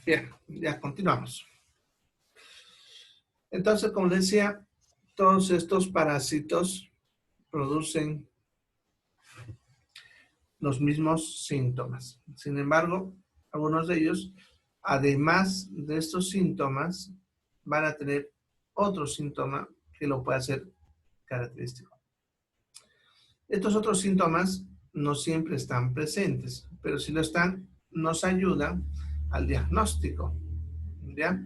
Bien, ya continuamos. Entonces, como les decía, todos estos parásitos producen los mismos síntomas. Sin embargo, algunos de ellos, además de estos síntomas, van a tener otro síntoma que lo puede hacer característico. Estos otros síntomas no siempre están presentes, pero si lo están, nos ayudan al diagnóstico. ¿Ya?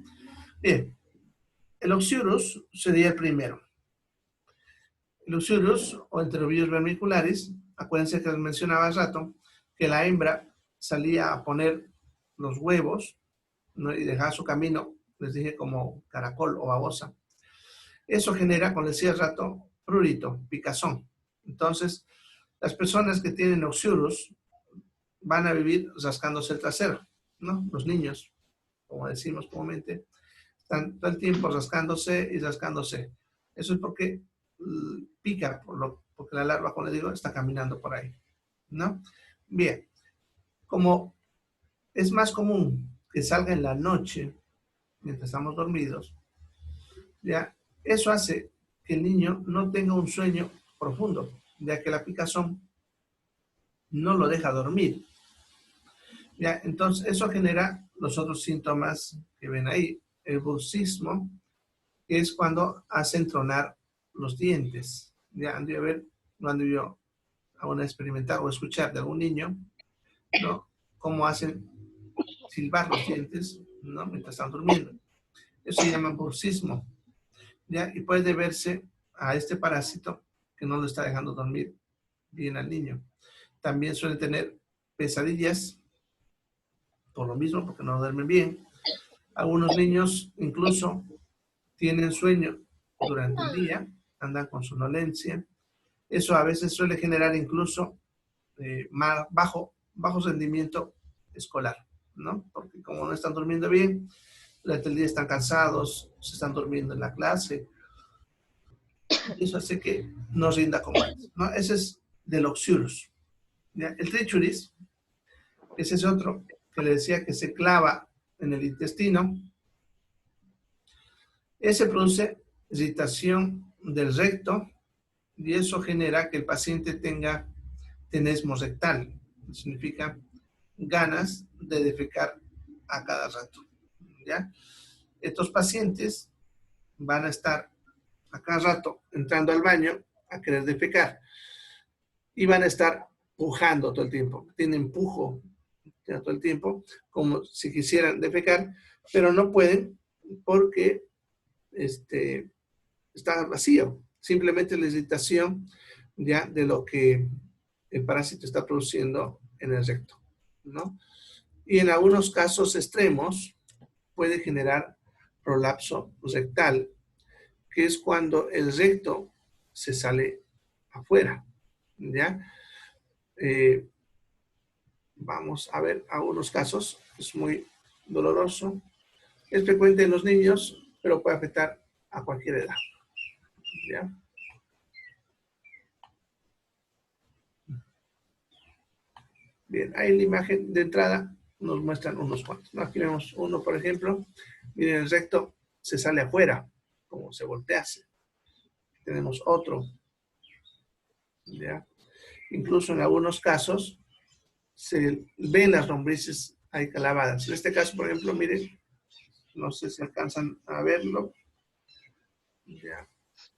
Bien, el oxyurus sería el primero. El oxyurus o enterovirus vermicularis, acuérdense que les mencionaba hace rato que la hembra salía a poner los huevos, ¿no? Y dejaba su camino, les dije, como caracol o babosa. Eso genera, como les decía hace rato, prurito, picazón. Entonces, las personas que tienen oxyurus van a vivir rascándose el trasero, ¿no? Los niños, como decimos comúnmente, están todo el tiempo rascándose y rascándose. Eso es porque pica, porque la larva, como les digo, está caminando por ahí, ¿no? Bien, como es más común que salga en la noche, mientras estamos dormidos, ya, eso hace que el niño no tenga un sueño profundo, ya que la picazón no lo deja dormir. Ya, entonces, eso genera los otros síntomas que ven ahí. El bruxismo, que es cuando hacen tronar los dientes. Ya han de ver cuando yo hago una experimentar o escuchar de algún niño, ¿no? Cómo hacen silbar los dientes, ¿no? Mientras están durmiendo. Eso se llama bruxismo. ¿Ya? Y puede deberse a este parásito que no lo está dejando dormir bien al niño. También suele tener pesadillas por lo mismo, porque no duermen bien. Algunos niños incluso tienen sueño durante el día, andan con somnolencia. Eso a veces suele generar incluso bajo rendimiento escolar, ¿no? Porque como no están durmiendo bien, durante el día están cansados, se están durmiendo en la clase, y eso hace que no rinda como antes, ¿no? Ese es del oxyurus. ¿Ya? El trichuris, ese es otro que le decía que se clava en el intestino. Ese produce irritación del recto y eso genera que el paciente tenga tenesmo rectal. Significa ganas de defecar a cada rato. ¿Ya? Estos pacientes van a estar a cada rato entrando al baño a querer defecar y van a estar pujando todo el tiempo. Tienen pujo todo el tiempo, como si quisieran defecar, pero no pueden porque está vacío. Simplemente la irritación ya de lo que el parásito está produciendo en el recto, ¿no? Y en algunos casos extremos puede generar prolapso rectal, que es cuando el recto se sale afuera, ¿ya? Vamos a ver algunos casos, es muy doloroso, es frecuente en los niños, pero puede afectar a cualquier edad, ¿ya? Bien, ahí la imagen de entrada nos muestran unos cuantos, ¿no? Aquí vemos uno, por ejemplo, miren, el recto se sale afuera, como se voltease. Tenemos otro, ¿ya? Incluso en algunos casos se ven las lombrices ahí clavadas. En este caso, por ejemplo, miren, no sé si alcanzan a verlo, ¿ya?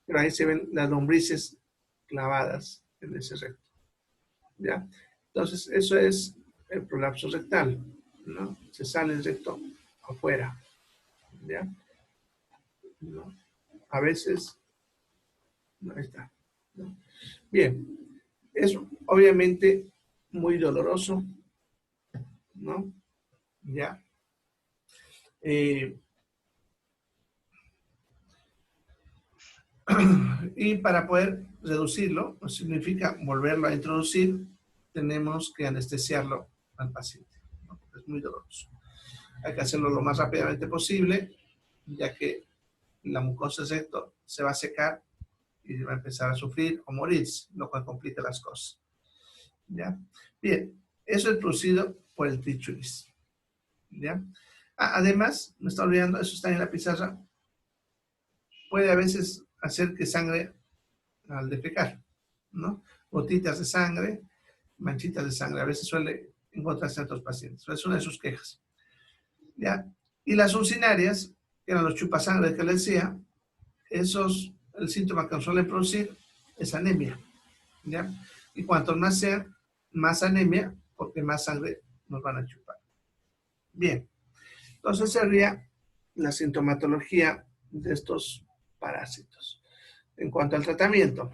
Pero ahí se ven las lombrices clavadas en ese recto, ¿ya? Entonces, eso es el prolapso rectal, ¿no? Se sale el recto afuera, ¿ya? ¿No? A veces, no, ahí está, ¿no? Bien, es obviamente muy doloroso, ¿no? ¿Ya? Y para poder reducirlo, pues significa volverlo a introducir, tenemos que anestesiarlo al paciente, ¿no? Porque es muy doloroso. Hay que hacerlo lo más rápidamente posible, ya que la mucosa del recto se va a secar y va a empezar a sufrir o morirse, lo cual complica las cosas. ¿Ya? Bien, eso es producido por el trichuris. ¿Ya? Además, me está olvidando, eso está en la pizarra, puede a veces hacer que sangre al defecar, ¿no? Gotitas de sangre, manchitas de sangre, a veces suele encontrarse en otros pacientes. Es una de sus quejas, ¿ya? Y las urcinarias, que eran los chupasangre que les decía, el síntoma que nos suelen producir es anemia, ¿ya? Y cuanto más sea, más anemia, porque más sangre nos van a chupar. Bien, entonces sería la sintomatología de estos parásitos. En cuanto al tratamiento.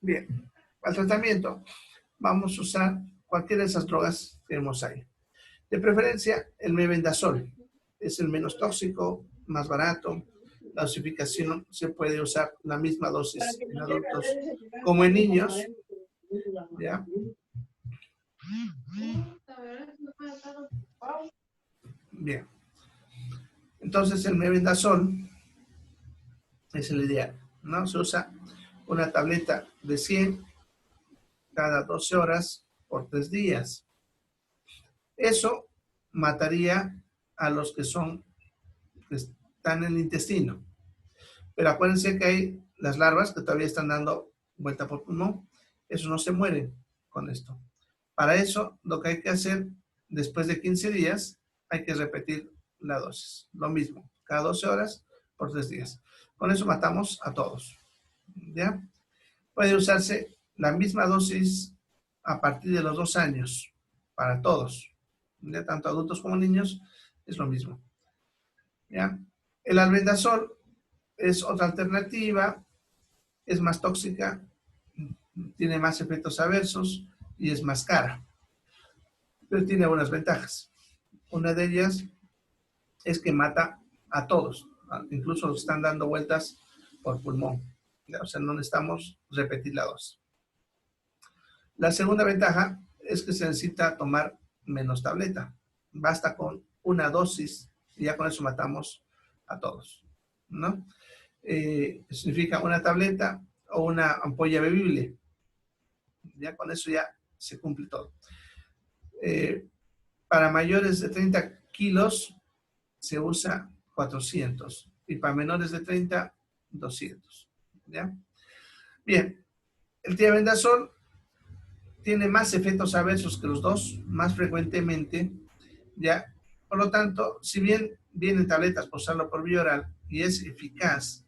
Bien, al tratamiento vamos a usar cualquiera de esas drogas que tenemos ahí. De preferencia, el mebendazol es el menos tóxico, más barato. La dosificación se puede usar la misma dosis en adultos como en niños. ¿Ya? Bien. Entonces el mebendazol es el ideal, ¿no? Se usa una tableta de 100 cada 12 horas por 3 días. Eso mataría a los que están en el intestino. Pero acuérdense que hay las larvas que todavía están dando vuelta por pulmón. Eso no se muere con esto. Para eso, lo que hay que hacer después de 15 días, hay que repetir la dosis. Lo mismo, cada 12 horas por 3 días. Con eso matamos a todos. ¿Ya? Puede usarse la misma dosis a partir de los 2 años para todos. ¿Ya? Tanto adultos como niños es lo mismo. ¿Ya? El albendazol es otra alternativa, es más tóxica, tiene más efectos adversos y es más cara. Pero tiene algunas ventajas. Una de ellas es que mata a todos, incluso están dando vueltas por pulmón. O sea, no necesitamos repetir la dosis. La segunda ventaja es que se necesita tomar menos tableta. Basta con una dosis y ya con eso matamos a todos, ¿no? Significa una tableta o una ampolla bebible. Ya con eso ya se cumple todo. Para mayores de 30 kilos se usa 400 y para menores de 30, 200. ¿Ya? Bien, el tiabendazol tiene más efectos adversos que los dos, más frecuentemente, ¿ya? Por lo tanto, si bien vienen tabletas por usarlo por vía oral y es eficaz,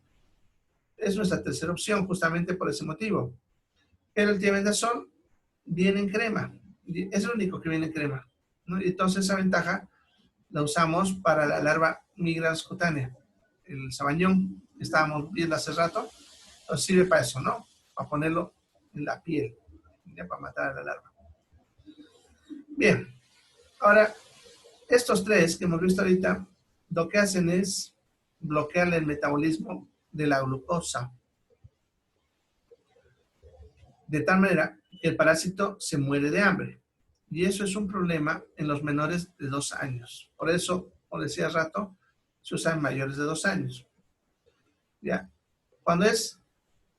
es nuestra tercera opción justamente por ese motivo. Pero el tiabendazol viene en crema, es el único que viene en crema, ¿no? Y entonces esa ventaja la usamos para la larva migrans cutánea, el sabañón que estábamos viendo hace rato, nos sirve para eso, ¿no? Para ponerlo en la piel, ¿ya? Para matar a la larva. Bien, ahora, estos tres que hemos visto ahorita, lo que hacen es bloquear el metabolismo de la glucosa, de tal manera que el parásito se muere de hambre. Y eso es un problema en los menores de 2 años. Por eso, como decía hace rato, se usa en mayores de 2 años. ¿Ya? Cuando es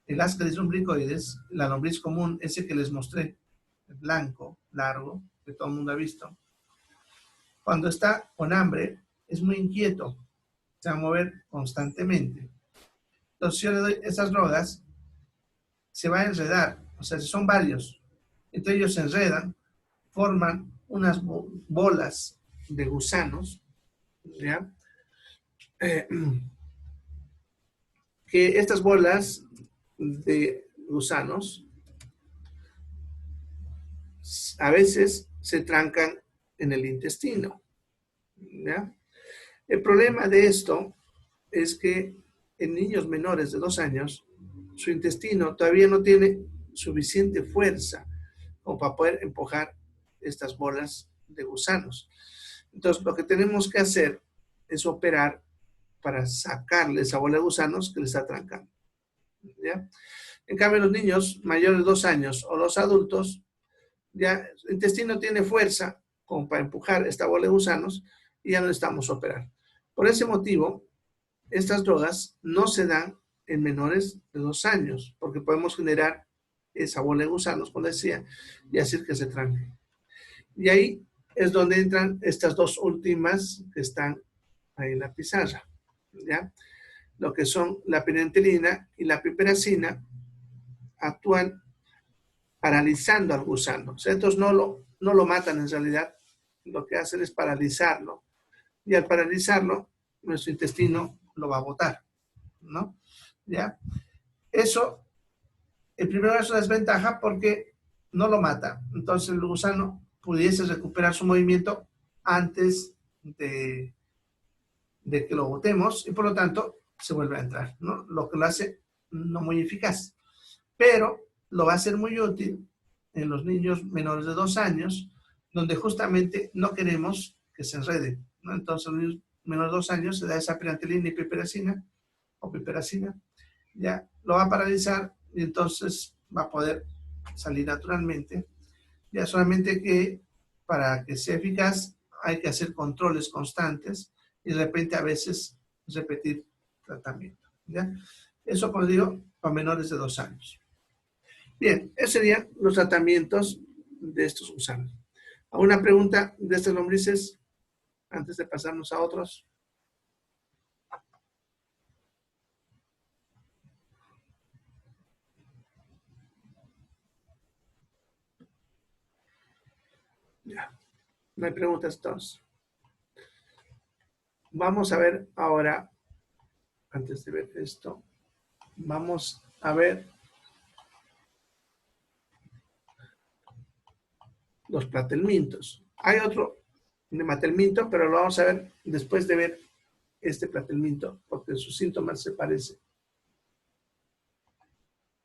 el Ascaris lumbricoides, la lombriz común, ese que les mostré, el blanco, largo, que todo el mundo ha visto, cuando está con hambre, es muy inquieto, se va a mover constantemente. Entonces, si yo le doy esas drogas, se va a enredar, o sea, si son varios, entre ellos se enredan, forman unas bolas de gusanos, ¿ya? Que estas bolas de gusanos a veces se trancan en el intestino, ¿ya? El problema de esto es que en niños menores de 2 años, su intestino todavía no tiene suficiente fuerza como para poder empujar estas bolas de gusanos. Entonces, lo que tenemos que hacer es operar para sacarle esa bola de gusanos que le está trancando, ¿ya? En cambio, los niños mayores de 2 años o los adultos, ya el intestino tiene fuerza como para empujar esta bola de gusanos y ya no necesitamos operar. Por ese motivo, estas drogas no se dan en menores de 2 años, porque podemos generar esa bola de gusanos, como decía, y hacer que se tranque. Y ahí es donde entran estas dos últimas que están ahí en la pizarra, ¿ya? Lo que son la penicilina y la piperacina actúan paralizando al gusano. O sea, estos no lo matan en realidad, lo que hacen es paralizarlo. Y al paralizarlo, nuestro intestino lo va a botar, ¿no? ¿Ya? Eso, en primer lugar, es una desventaja porque no lo mata. Entonces el gusano pudiese recuperar su movimiento antes de que lo botemos y por lo tanto se vuelve a entrar, ¿no? Lo que lo hace no muy eficaz. Pero lo va a ser muy útil en los niños menores de 2 años, donde justamente no queremos que se enrede, ¿no? Entonces, en los niños menores de 2 años se da esa penicilina y piperacina, o piperacina, ya lo va a paralizar y entonces va a poder salir naturalmente. Ya solamente que para que sea eficaz hay que hacer controles constantes y de repente a veces repetir tratamiento, ¿ya? Eso, como digo, para menores de 2 años. Bien, esos serían los tratamientos de estos gusanos. ¿Alguna pregunta de estas lombrices antes de pasarnos a otros? Ya, no hay preguntas entonces. Vamos a ver ahora, antes de ver esto, vamos a ver los platelmintos. Hay otro de matelminto, pero lo vamos a ver después de ver este platelminto, porque sus síntomas se parecen.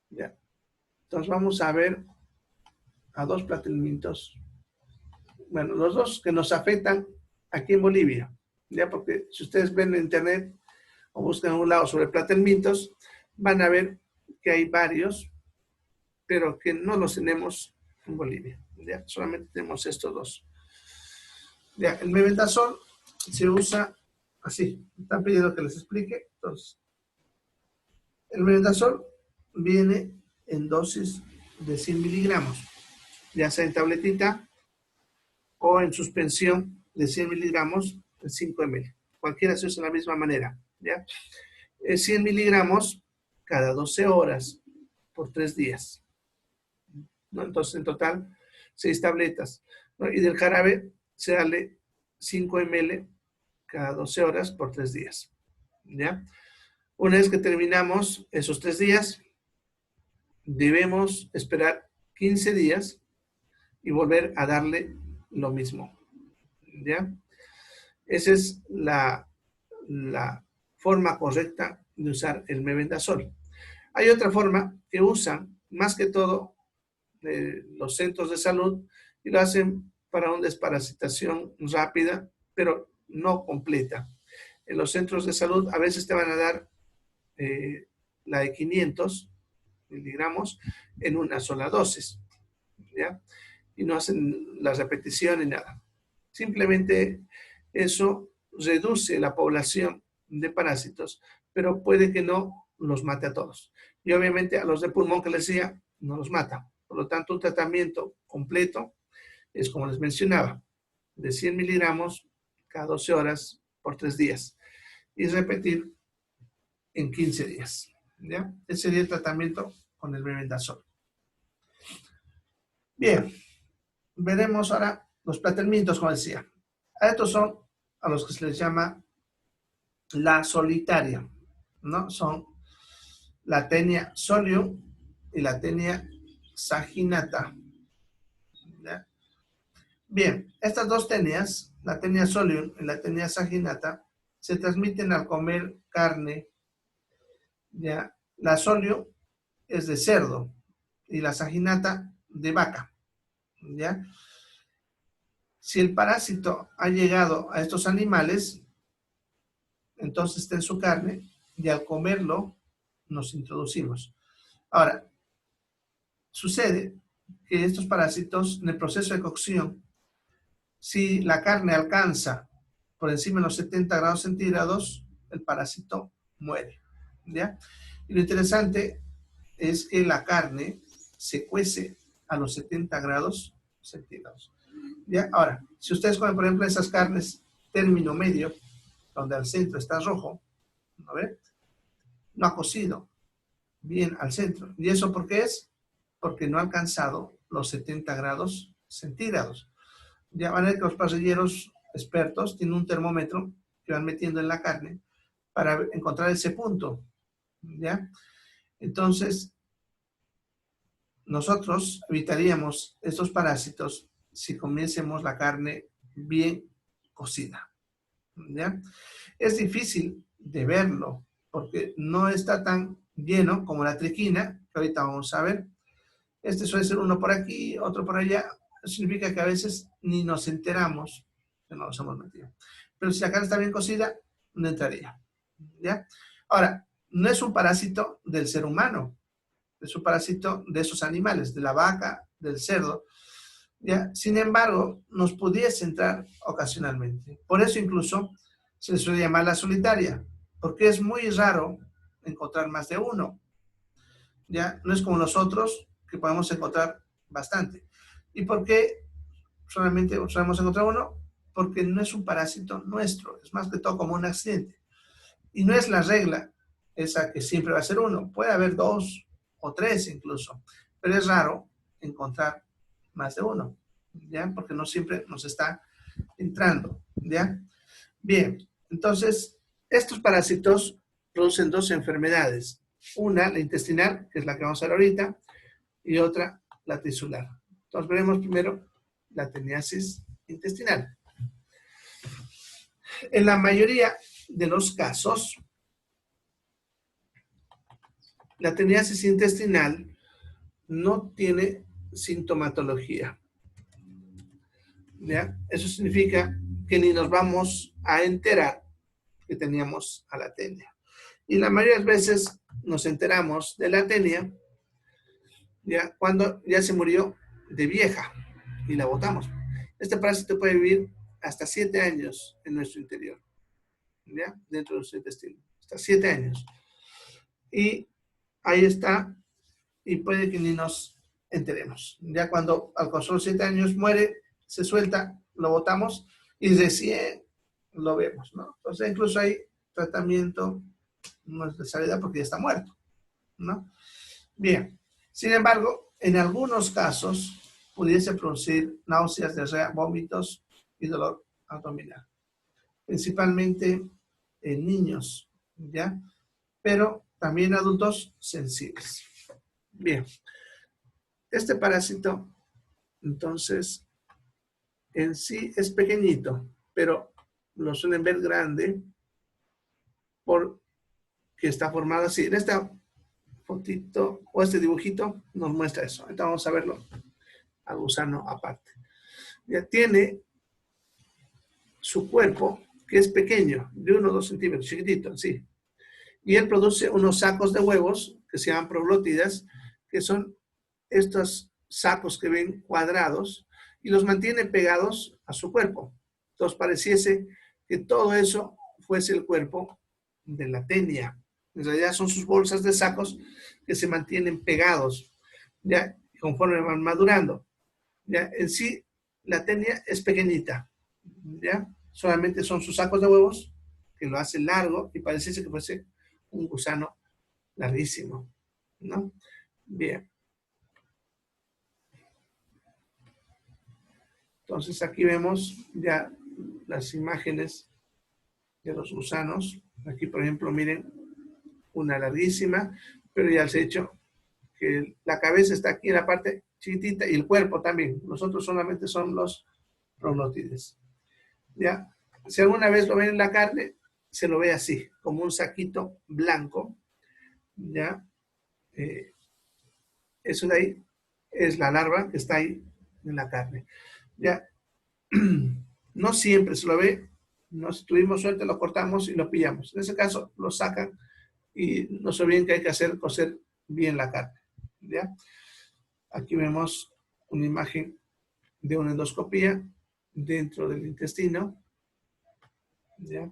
Ya. Entonces vamos a ver a dos platelmintos. Bueno, los dos que nos afectan aquí en Bolivia. Ya, porque si ustedes ven en internet o buscan en un lado sobre platelmintos, van a ver que hay varios, pero que no los tenemos en Bolivia. Ya, solamente tenemos estos dos. Ya, el mebendazol se usa así. Están pidiendo que les explique. Entonces, el mebendazol viene en dosis de 100 miligramos, ya sea en tabletita o en suspensión de 100 miligramos en 5 ml. Cualquiera se usa de la misma manera. ¿Ya? 100 miligramos cada 12 horas por 3 días. ¿No? Entonces, en total, 6 tabletas. ¿No? Y del jarabe se dale 5 ml cada 12 horas por 3 días. ¿Ya? Una vez que terminamos esos 3 días, debemos esperar 15 días y volver a darle lo mismo. ¿Ya? Esa es la forma correcta de usar el mebendazol. Hay otra forma que usan más que todo los centros de salud y lo hacen para una desparasitación rápida, pero no completa. En los centros de salud a veces te van a dar la de 500 miligramos en una sola dosis, ¿ya? Y no hacen la repetición ni nada. Simplemente eso reduce la población de parásitos, pero puede que no los mate a todos. Y obviamente a los de pulmón que les decía, no los mata. Por lo tanto, un tratamiento completo es como les mencionaba, de 100 miligramos cada 12 horas por 3 días y repetir en 15 días. ¿Ya? Ese sería el tratamiento con el mebendazol. Bien, veremos ahora los platelmintos, como decía. Estos son a los que se les llama la solitaria, ¿no? Son la Taenia solium y la Taenia saginata. ¿Ya? Bien, estas dos tenias, la Taenia solium y la Taenia saginata, se transmiten al comer carne. ¿Ya? La solium es de cerdo y la saginata de vaca. ¿Ya? Si el parásito ha llegado a estos animales, entonces está en su carne y al comerlo nos introducimos. Ahora, sucede que estos parásitos en el proceso de cocción, si la carne alcanza por encima de los 70 grados centígrados, el parásito muere. ¿Ya? Y lo interesante es que la carne se cuece a los 70 grados centígrados. ¿Ya? Ahora, si ustedes comen, por ejemplo, esas carnes término medio, donde al centro está rojo, ¿no ve? No ha cocido bien al centro. ¿Y eso por qué es? Porque no ha alcanzado los 70 grados centígrados. Ya van a ver que los parrilleros expertos tienen un termómetro que van metiendo en la carne para encontrar ese punto, ¿ya? Entonces, nosotros evitaríamos estos parásitos si comiésemos la carne bien cocida, ¿ya? Es difícil de verlo porque no está tan lleno como la triquina, que ahorita vamos a ver. Este suele ser uno por aquí, otro por allá. Eso significa que a veces ni nos enteramos que no los hemos metido. Pero si la carne está bien cocida, no entraría, ¿ya? Ahora, no es un parásito del ser humano, es un parásito de esos animales, de la vaca, del cerdo, ¿ya? Sin embargo, nos pudiese entrar ocasionalmente. Por eso incluso se le suele llamar la solitaria, porque es muy raro encontrar más de uno, ¿ya? No es como nosotros, que podemos encontrar bastante. ¿Y por qué solamente solemos encontrar uno? Porque no es un parásito nuestro, es más que todo como un accidente. Y no es la regla esa que siempre va a ser uno, puede haber dos o tres incluso, pero es raro encontrar más de uno, ¿ya? Porque no siempre nos está entrando, ¿ya? Bien, entonces, estos parásitos producen dos enfermedades. Una, la intestinal, que es la que vamos a ver ahorita, y otra, la tisular. Entonces, veremos primero la teniasis intestinal. En la mayoría de los casos, la teniasis intestinal no tiene sintomatología, ¿ya? Eso significa que ni nos vamos a enterar que teníamos a la tenia. Y la mayoría de las veces nos enteramos de la tenia ya cuando ya se murió de vieja y la botamos. Este parásito puede vivir hasta 7 años en nuestro interior, ¿ya? Dentro de nuestro intestino, hasta 7 años. Y ahí está, y puede que ni nos enteremos. Ya cuando alcanzó los 7 años muere, se suelta, lo botamos y recién lo vemos, ¿no? Entonces incluso hay tratamiento, no es de salida porque ya está muerto, ¿no? Bien, sin embargo, en algunos casos pudiese producir náuseas, diarrea, vómitos y dolor abdominal, principalmente en niños, ¿ya? Pero también adultos sensibles. Bien, este parásito, entonces, en sí es pequeñito, pero lo suelen ver grande porque está formado así. En esta fotito o este dibujito nos muestra eso. Ahorita vamos a verlo al gusano aparte. Ya tiene su cuerpo, que es pequeño, de 1 o 2 centímetros, chiquitito, sí. Y él produce unos sacos de huevos que se llaman proglótidas, que son estos sacos que ven cuadrados y los mantiene pegados a su cuerpo. Entonces pareciese que todo eso fuese el cuerpo de la tenia. En realidad son sus bolsas de sacos que se mantienen pegados, ya conforme van madurando. Ya en sí la tenia es pequeñita, ya solamente son sus sacos de huevos que lo hacen largo y pareciese que fuese un gusano larguísimo, ¿no? Bien. Entonces aquí vemos ya las imágenes de los gusanos. Aquí, por ejemplo, miren, una larguísima, pero ya se ha hecho que la cabeza está aquí en la parte chiquitita y el cuerpo también. Nosotros solamente son los proglótides. ¿Ya? Si alguna vez lo ven en la carne, se lo ve así, como un saquito blanco. ¿Ya? Eso de ahí es la larva que está ahí en la carne. ¿Ya? No siempre se lo ve, si tuvimos suerte lo cortamos y lo pillamos. En ese caso lo sacan y no se olviden que hay que hacer cocer bien la carne. ¿Ya? Aquí vemos una imagen de una endoscopía dentro del intestino. ¿Ya?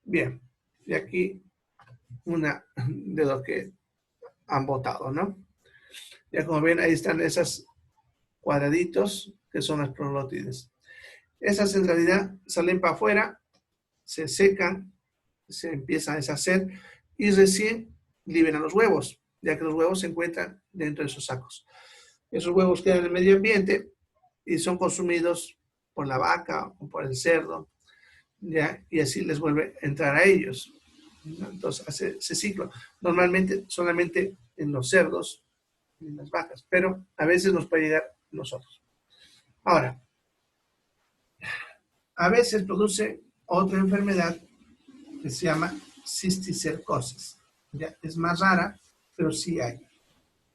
Bien, y aquí una de lo que han botado, ¿no? Ya como ven, ahí están esas cuadraditos que son las prolótides. Esas en realidad salen para afuera, se secan, se empiezan a deshacer y recién liberan los huevos, ya que los huevos se encuentran dentro de esos sacos. Esos huevos quedan en el medio ambiente y son consumidos por la vaca o por el cerdo, ¿ya? Y así les vuelve a entrar a ellos, ¿no? Entonces hace ese ciclo. Normalmente solamente en los cerdos y en las vacas, pero a veces nos puede llegar a nosotros. Ahora, a veces produce otra enfermedad que se llama cisticercosis. ¿Ya? Es más rara, pero sí hay.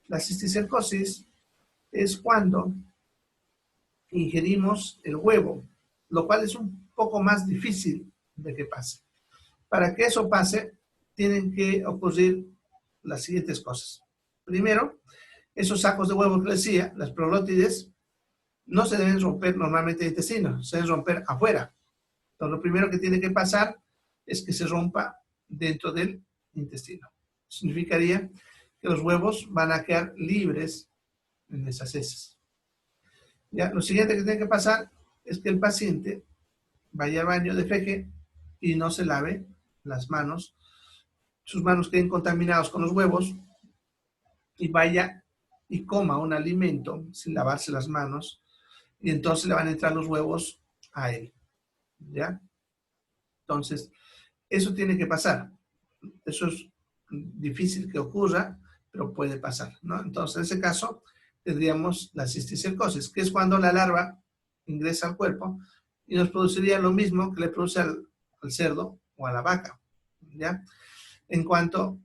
La cisticercosis es cuando ingerimos el huevo, lo cual es un poco más difícil de que pase. Para que eso pase, tienen que ocurrir las siguientes cosas. Primero, esos sacos de huevo que les decía, las prolótides, no se deben romper normalmente el intestino, se deben romper afuera. Entonces, lo primero que tiene que pasar es que se rompa dentro del intestino. Significaría que los huevos van a quedar libres en esas heces. Ya, lo siguiente que tiene que pasar es que el paciente vaya al baño, defeque y no se lave las manos. Sus manos queden contaminadas con los huevos y vaya y coma un alimento sin lavarse las manos y entonces le van a entrar los huevos a él. ¿Ya? Entonces, eso tiene que pasar. Eso es difícil que ocurra, pero puede pasar, ¿no? Entonces, en ese caso, tendríamos la cisticercosis, que es cuando la larva ingresa al cuerpo y nos produciría lo mismo que le produce al cerdo o a la vaca, ¿ya? En cuanto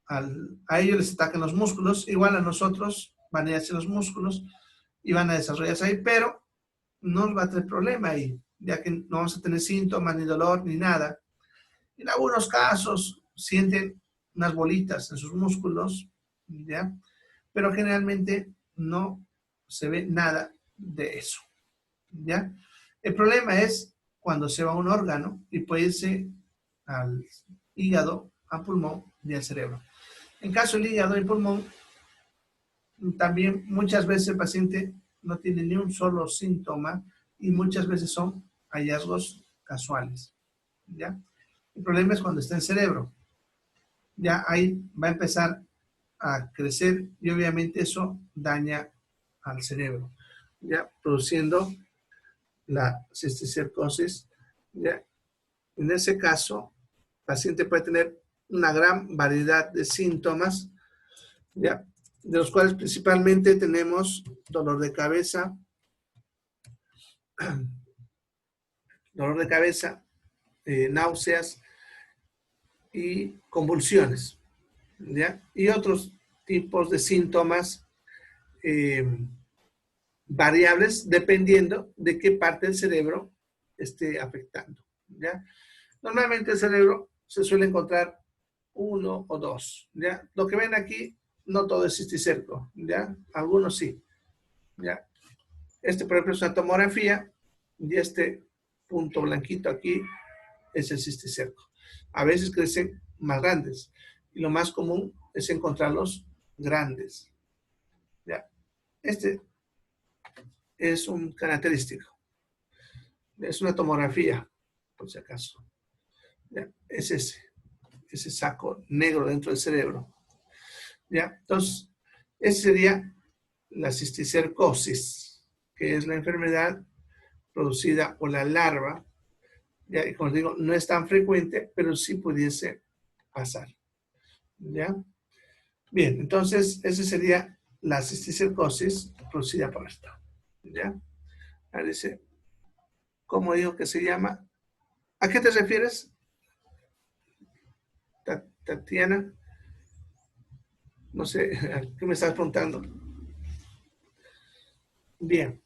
a ellos les atacan los músculos, igual a nosotros van a ir hacia los músculos y van a desarrollarse ahí, pero no nos va a tener problema ahí, ya que no vamos a tener síntomas, ni dolor, ni nada. En algunos casos sienten unas bolitas en sus músculos, ¿ya? Pero generalmente no se ve nada de eso, ¿ya? El problema es cuando se va a un órgano y puede irse al hígado, al pulmón y al cerebro. En caso del hígado y pulmón, también muchas veces el paciente no tiene ni un solo síntoma y muchas veces son hallazgos casuales, ¿ya? El problema es cuando está en el cerebro. Ya ahí va a empezar a crecer y obviamente eso daña al cerebro, ya produciendo la cisticercosis. Ya. En ese caso, el paciente puede tener una gran variedad de síntomas, ya, de los cuales principalmente tenemos dolor de cabeza, náuseas y convulsiones, ¿ya? Y otros tipos de síntomas variables dependiendo de qué parte del cerebro esté afectando, ¿ya? Normalmente el cerebro se suele encontrar uno o dos, ¿ya? Lo que ven aquí, no todo es cisticerco, ¿ya? Algunos sí, ¿ya? Este, por ejemplo, es una tomografía y este punto blanquito aquí es el cisticerco. A veces crecen más grandes y lo más común es encontrarlos grandes, ¿ya? Este es un característico. Es una tomografía, por si acaso. ¿Ya? Es ese saco negro dentro del cerebro. ¿Ya? Entonces, esa sería la cisticercosis, que es la enfermedad producida por la larva. ¿Ya? Y como digo, no es tan frecuente, pero sí pudiese pasar. ¿Ya? Bien, entonces, esa sería la cisticercosis producida por esto. ¿Ya? Ahora dice, ¿cómo digo que se llama? ¿A qué te refieres, Tatiana? No sé, ¿qué me estás preguntando? Bien.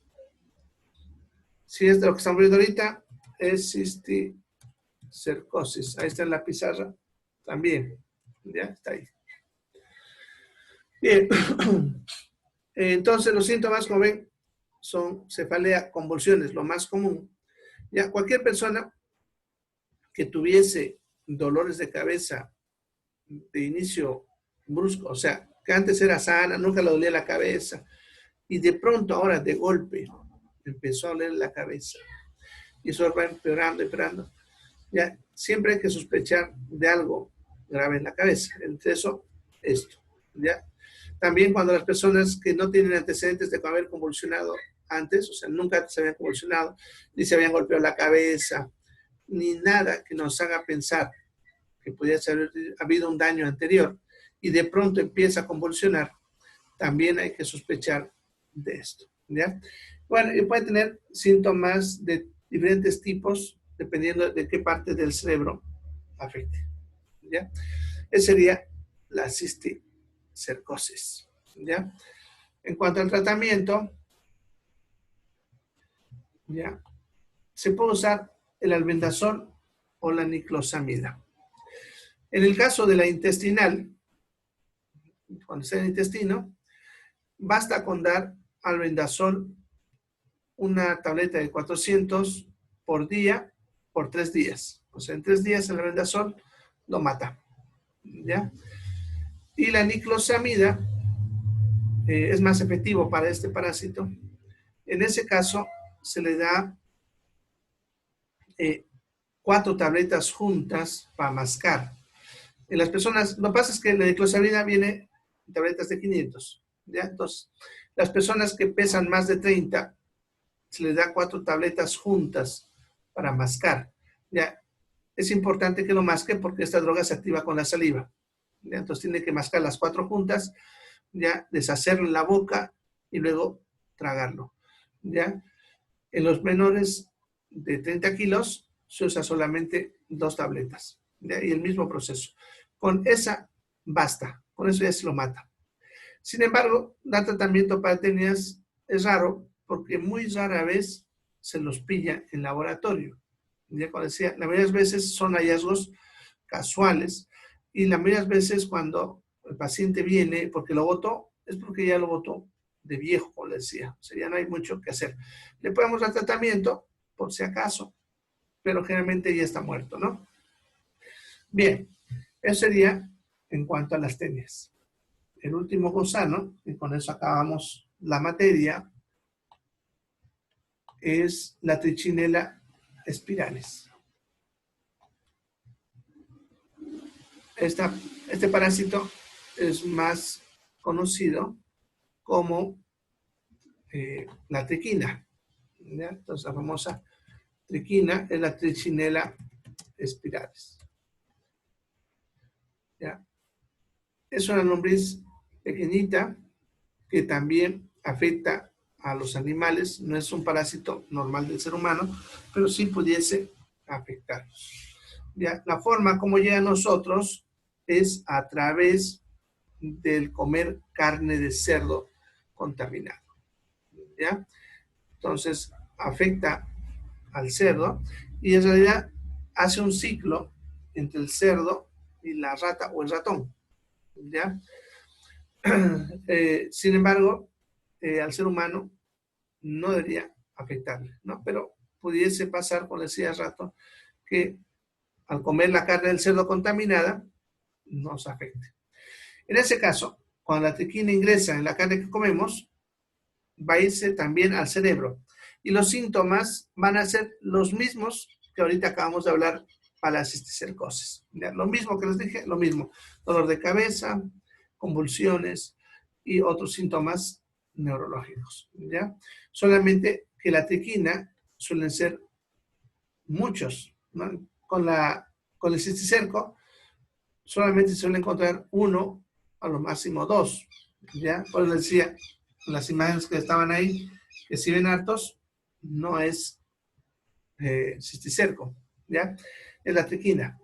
Si es de lo que estamos viendo ahorita, es cisticercosis. Ahí está en la pizarra también. Ya está ahí. Bien. Entonces, los síntomas, como ven, son cefalea, convulsiones, lo más común. Ya, cualquier persona que tuviese dolores de cabeza de inicio brusco, o sea, que antes era sana, nunca le dolía la cabeza, y de pronto ahora de golpe empezó a doler la cabeza. Y eso va empeorando, empeorando. Ya, siempre hay que sospechar de algo grave en la cabeza. Entre eso, esto. ¿Ya? También cuando las personas que no tienen antecedentes de haber convulsionado antes, o sea, nunca se habían convulsionado, ni se habían golpeado la cabeza, ni nada que nos haga pensar que podría haber habido un daño anterior, y de pronto empieza a convulsionar, también hay que sospechar de esto. ¿Ya? Bueno, y puede tener síntomas de diferentes tipos, dependiendo de qué parte del cerebro afecte. ¿Ya? Esa sería la cisticercosis. ¿Ya? En cuanto al tratamiento, ¿ya? Se puede usar el albendazol o la niclosamida. En el caso de la intestinal, cuando está en el intestino, basta con dar albendazol, una tableta de 400 por día, por 3 días. O sea, en 3 días el albendazol lo mata. ¿Ya? Y la niclosamida es más efectivo para este parásito. En ese caso, se le da 4 tabletas juntas para mascar. En las personas, lo que pasa es que la niclosamida viene en tabletas de 500. ¿Ya? Entonces, las personas que pesan más de 30, se les da 4 tabletas juntas para mascar. ¿Ya? Es importante que lo masque porque esta droga se activa con la saliva. ¿Ya? Entonces tiene que mascar las 4 juntas, ya deshacerlo en la boca y luego tragarlo. ¿Ya? En los menores de 30 kilos se usa solamente 2 tabletas. ¿Ya? Y el mismo proceso. Con esa basta, con eso ya se lo mata. Sin embargo, dar tratamiento para tenias es raro porque muy rara vez se los pilla en laboratorio. Ya como decía, la mayoría de las veces son hallazgos casuales y la mayoría de las veces cuando el paciente viene porque lo botó, es porque ya lo botó de viejo, como le decía. O sea, ya no hay mucho que hacer. Le podemos dar tratamiento, por si acaso, pero generalmente ya está muerto, ¿no? Bien, eso sería en cuanto a las tenias. El último gusano, y con eso acabamos la materia, es la Trichinella spiralis. Este parásito es más conocido como la triquina. ¿Ya? Entonces, la famosa triquina es la Trichinella spiralis. ¿Ya? Es una lombriz pequeñita que también afecta a los animales. No es un parásito normal del ser humano, pero sí pudiese afectarlos. ¿Ya? La forma como llega a nosotros es a través del comer carne de cerdo contaminado. ¿Ya? Entonces, afecta al cerdo y en realidad hace un ciclo entre el cerdo y la rata o el ratón. ¿Ya? Sin embargo, al ser humano no debería afectarle, ¿no? Pero pudiese pasar, como decía hace rato, que al comer la carne del cerdo contaminada, nos afecte. En ese caso, cuando la triquina ingresa en la carne que comemos, va a irse también al cerebro. Y los síntomas van a ser los mismos que ahorita acabamos de hablar para la cisticercosis. ¿Ya? Lo mismo que les dije, lo mismo. Dolor de cabeza, convulsiones y otros síntomas neurológicos. ¿Ya? Solamente que la triquina suelen ser muchos, ¿no? Con el cisticerco solamente se suele encontrar uno, a lo máximo 2. ¿Ya? Por eso les decía, las imágenes que estaban ahí, que si ven hartos, no es cisticerco, ¿ya? Es la triquina.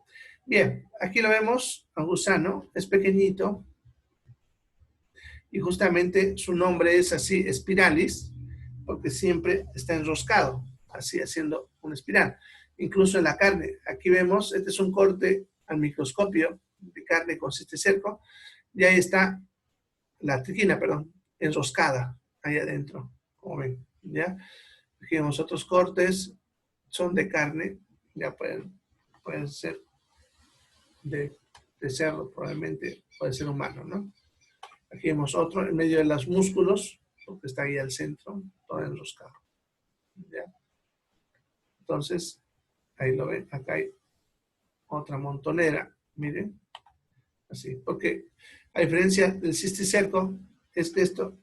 Bien, aquí lo vemos, a un gusano, es pequeñito, y justamente su nombre es así, spiralis, porque siempre está enroscado, así haciendo una espiral. Incluso en la carne, aquí vemos, este es un corte al microscopio de carne con cisticerco, y ahí está la triquina, perdón, enroscada ahí adentro, como ven, ¿ya? Aquí vemos otros cortes, son de carne, ya pueden ser de cerdo, probablemente puede ser humano, ¿no? Aquí vemos otro en medio de los músculos, porque está ahí al centro, todo enroscado. ¿Ya? Entonces, ahí lo ven, acá hay otra montonera, miren, así, porque a diferencia del cisticerco, es que esto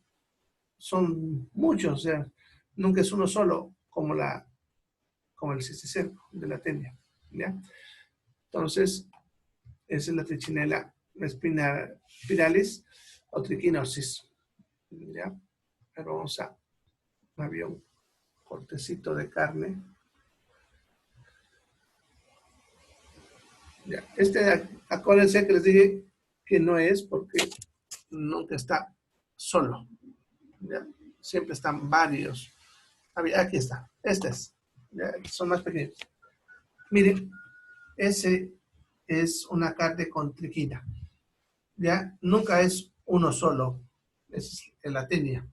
son muchos, o sea, nunca es uno solo, como el cisticerco de la tenia, ¿ya? Entonces, esa es la trichinella spiralis o triquinosis, ¿ya? Pero vamos a, había un cortecito de carne. Ya. Acuérdense que les dije que no es porque nunca está solo, ¿ya? Siempre están varios. Aquí está, este es, ¿ya? Son más pequeños. Miren, ese es una carne con triquina, ¿ya? Nunca es uno solo, es la tenia.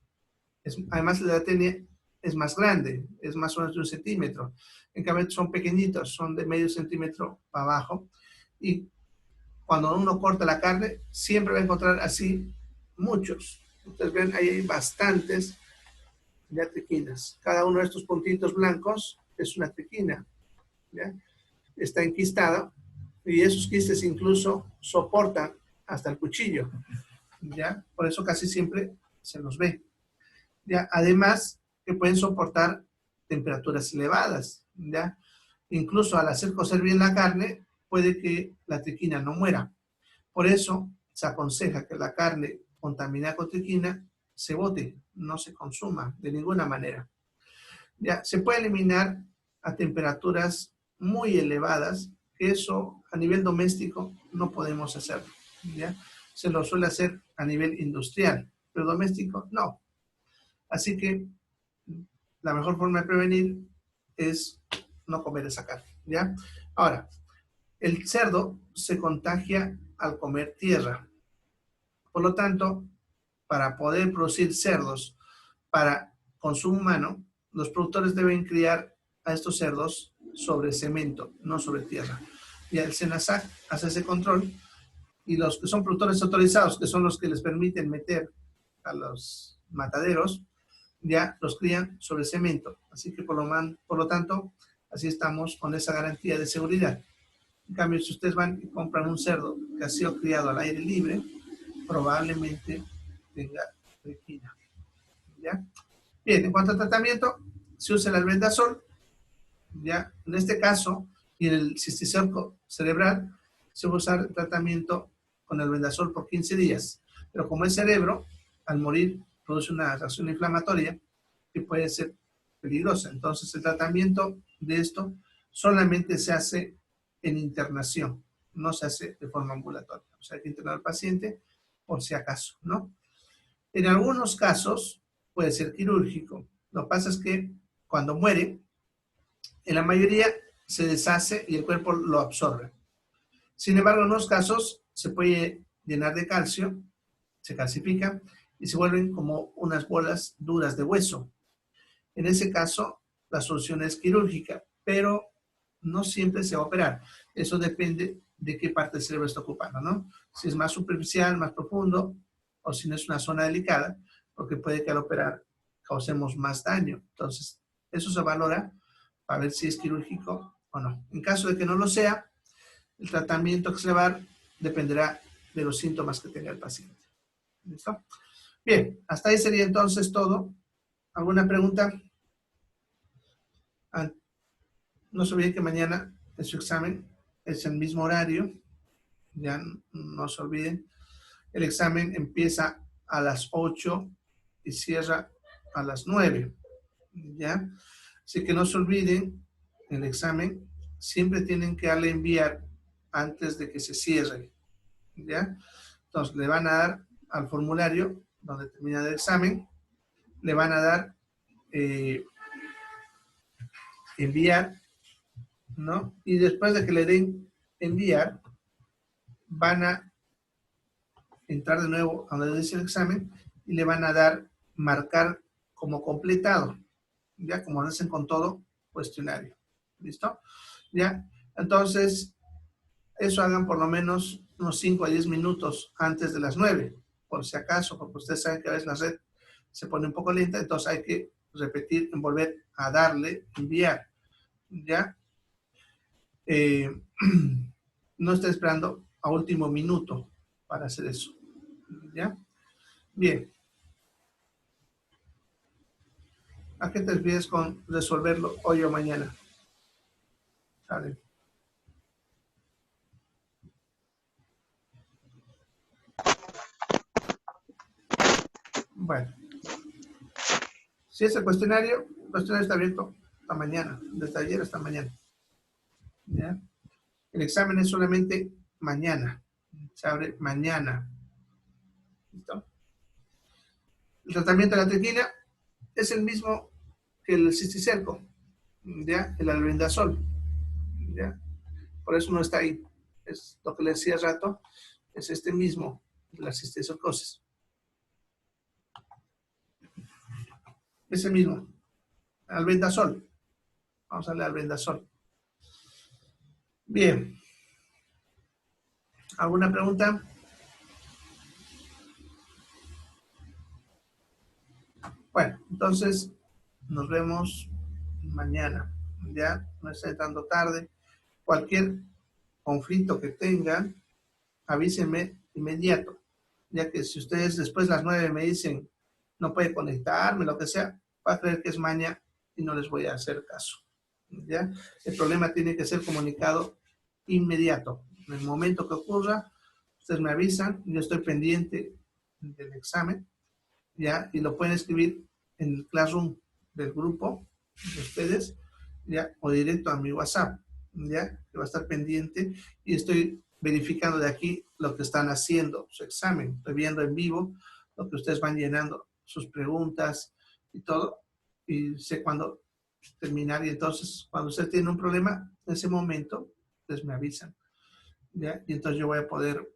Además, la tenia es más grande, es más o menos de 1 centímetro. En cambio, son pequeñitos, son de medio centímetro para abajo. Y cuando uno corta la carne, siempre va a encontrar así muchos. Ustedes ven, ahí hay bastantes ya triquinas. Cada uno de estos puntitos blancos es una triquina, ¿ya? Está enquistada y esos quistes incluso soportan hasta el cuchillo, ¿ya? Por eso casi siempre se los ve. ¿Ya? Además, que pueden soportar temperaturas elevadas, ¿ya? Incluso al hacer cocer bien la carne, puede que la triquina no muera. Por eso se aconseja que la carne contaminada con triquina se bote, no se consuma de ninguna manera. Ya, se puede eliminar a temperaturas muy elevadas, que eso a nivel doméstico no podemos hacerlo. ¿Ya? Se lo suele hacer a nivel industrial, pero doméstico no. Así que la mejor forma de prevenir es no comer esa carne. ¿Ya? Ahora, el cerdo se contagia al comer tierra. Por lo tanto, para poder producir cerdos para consumo humano, los productores deben criar a estos cerdos sobre cemento, no sobre tierra. Y el SENASAC hace ese control y los que son productores autorizados, que son los que les permiten meter a los mataderos, ya los crían sobre cemento. Así que por lo tanto, así estamos con esa garantía de seguridad. En cambio, si ustedes van y compran un cerdo que ha sido criado al aire libre, probablemente tenga triquina. ¿Ya? Bien, en cuanto al tratamiento, se usa el albendazol, ¿ya? En este caso, y en el cisticerco cerebral, se va a usar el tratamiento con el albendazol por 15 días. Pero como el cerebro, al morir, produce una reacción inflamatoria que puede ser peligrosa. Entonces, el tratamiento de esto solamente se hace en internación, no se hace de forma ambulatoria. O sea, hay que internar al paciente por si acaso, ¿no? En algunos casos puede ser quirúrgico. Lo que pasa es que cuando muere, en la mayoría se deshace y el cuerpo lo absorbe. Sin embargo, en unos casos se puede llenar de calcio, se calcifica y se vuelven como unas bolas duras de hueso. En ese caso, la solución es quirúrgica, pero no siempre se va a operar. Eso depende de qué parte del cerebro está ocupando, ¿no? Si es más superficial, más profundo, o si no es una zona delicada, porque puede que al operar causemos más daño. Entonces, eso se valora para ver si es quirúrgico o no. En caso de que no lo sea, el tratamiento que se le va a dar dependerá de los síntomas que tenga el paciente. ¿Listo? Bien, hasta ahí sería entonces todo. ¿Alguna pregunta? No se olviden que mañana es su examen, es el mismo horario, ya no se olviden. El examen empieza a las 8 y cierra a las 9, ¿ya? Así que no se olviden, el examen siempre tienen que darle enviar antes de que se cierre, ¿ya? Entonces le van a dar al formulario donde termina el examen, le van a dar enviar, ¿no? Y después de que le den enviar, van a entrar de nuevo a donde dice el examen y le van a dar marcar como completado, ya como hacen con todo cuestionario. ¿Listo? ¿Ya? Entonces, eso hagan por lo menos unos 5 a 10 minutos antes de las 9, por si acaso, porque ustedes saben que a veces la red se pone un poco lenta, entonces hay que repetir, volver a darle, enviar, ¿ya? No esté esperando a último minuto para hacer eso, ¿ya? Bien. ¿A qué te refieres con resolverlo hoy o mañana? ¿Sale? Bueno, si es el cuestionario está abierto hasta mañana, desde ayer hasta mañana, ¿ya? El examen es solamente mañana, se abre mañana, ¿listo? El tratamiento de la tequila es el mismo que el cisticerco, ¿ya? El albendazol, ¿ya? Por eso no está ahí. Es lo que le decía hace rato, es este mismo, la cisticercosis. Es el mismo. Albendazol. Vamos a darle albendazol. Bien. ¿Alguna pregunta? Bueno, entonces nos vemos mañana. Ya no está entrando tarde. Cualquier conflicto que tengan, avísenme inmediato. Ya que si ustedes después de las 9 me dicen no puede conectarme, lo que sea, va a creer que es maña y no les voy a hacer caso. ¿Ya? El problema tiene que ser comunicado inmediato. En el momento que ocurra, ustedes me avisan, yo estoy pendiente del examen, ¿ya? Y lo pueden escribir en el Classroom del grupo de ustedes, ¿ya? O directo a mi WhatsApp, ¿ya? Que va a estar pendiente y estoy verificando de aquí lo que están haciendo, su examen. Estoy viendo en vivo lo que ustedes van llenando, sus preguntas y todo, y sé cuándo terminar. Y entonces, cuando usted tiene un problema, en ese momento, ustedes me avisan, ¿ya? Y entonces yo voy a poder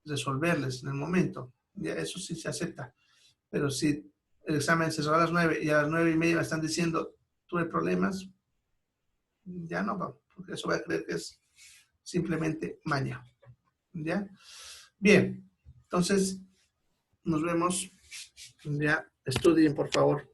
resolverles en el momento, ¿ya? Eso sí se acepta. Pero si el examen se cerró a las 9 y a las 9:30 me están diciendo, tuve problemas, ya no, porque eso va a creer que es simplemente maña, ¿ya? Bien, entonces nos vemos, ya, estudien por favor.